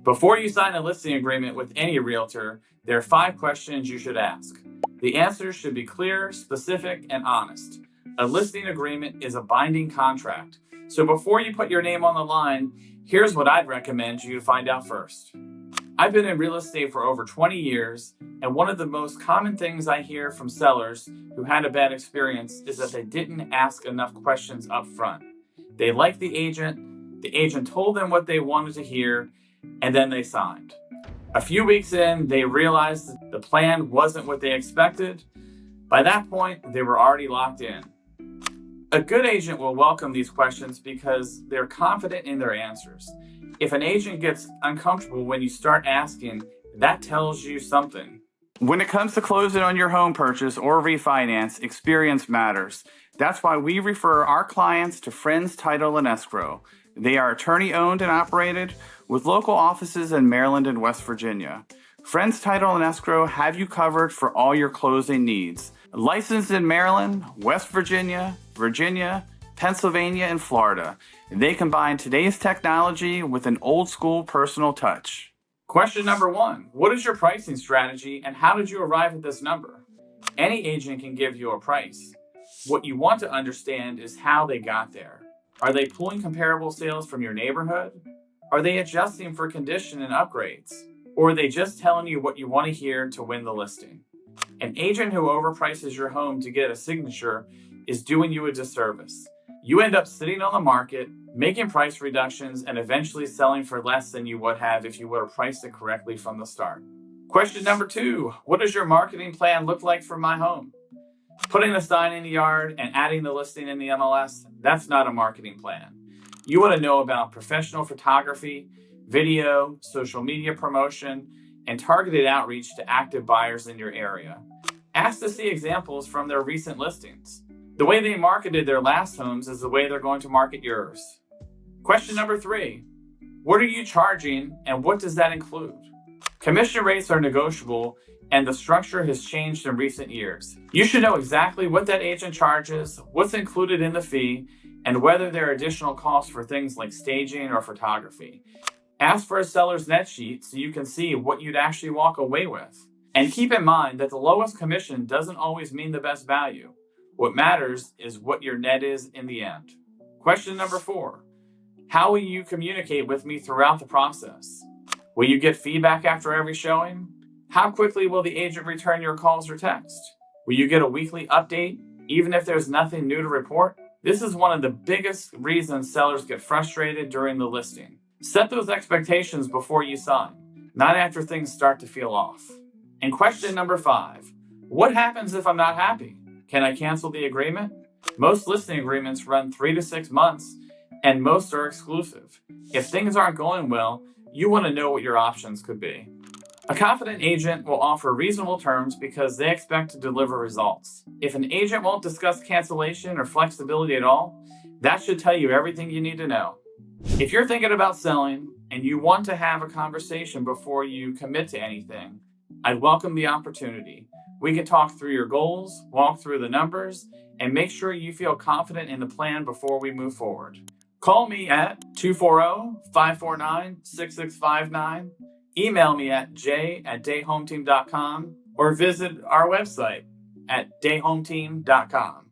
Before you sign a listing agreement with any realtor, there are 5 questions you should ask. The answers should be clear, specific, and honest. A listing agreement is a binding contract. So before you put your name on the line, here's what I'd recommend you to find out first. I've been in real estate for over 20 years, and one of the most common things I hear from sellers who had a bad experience is that they didn't ask enough questions up front. They liked the agent told them what they wanted to hear, and then they signed. A few weeks in, they realized that the plan wasn't what they expected. By that point, they were already locked in. A good agent will welcome these questions because they're confident in their answers. If an agent gets uncomfortable when you start asking, that tells you something. When it comes to closing on your home purchase or refinance, experience matters. That's why we refer our clients to Friends Title and Escrow. They are attorney-owned and operated with local offices in Maryland and West Virginia. Friends Title and Escrow have you covered for all your closing needs. Licensed in Maryland, West Virginia, Pennsylvania, and Florida. They combine today's technology with an old-school personal touch. Question number 1. What is your pricing strategy and how did you arrive at this number? Any agent can give you a price. What you want to understand is how they got there. Are they pulling comparable sales from your neighborhood? Are they adjusting for condition and upgrades? Or are they just telling you what you want to hear to win the listing? An agent who overprices your home to get a signature is doing you a disservice. You end up sitting on the market, making price reductions, and eventually selling for less than you would have if you would have priced it correctly from the start. Question number 2. What does your marketing plan look like for my home? Putting a sign in the yard and adding the listing in the MLS, that's not a marketing plan. You want to know about professional photography, video, social media promotion, and targeted outreach to active buyers in your area. Ask to see examples from their recent listings. The way they marketed their last homes is the way they're going to market yours. Question number 3. What are you charging and what does that include? Commission rates are negotiable and the structure has changed in recent years. You should know exactly what that agent charges, what's included in the fee, and whether there are additional costs for things like staging or photography. Ask for a seller's net sheet so you can see what you'd actually walk away with. And keep in mind that the lowest commission doesn't always mean the best value. What matters is what your net is in the end. Question number 4. How will you communicate with me throughout the process? Will you get feedback after every showing? How quickly will the agent return your calls or text? Will you get a weekly update, even if there's nothing new to report? This is one of the biggest reasons sellers get frustrated during the listing. Set those expectations before you sign, not after things start to feel off. And question number 5. What happens if I'm not happy? Can I cancel the agreement? Most listing agreements run 3 to 6 months, and most are exclusive. If things aren't going well, you want to know what your options could be. A confident agent will offer reasonable terms because they expect to deliver results. If an agent won't discuss cancellation or flexibility at all, that should tell you everything you need to know. If you're thinking about selling and you want to have a conversation before you commit to anything, I'd welcome the opportunity. We can talk through your goals, walk through the numbers, and make sure you feel confident in the plan before we move forward. Call me at 240-549-6659. Email me at j@dayhometeam.com or visit our website at dayhometeam.com.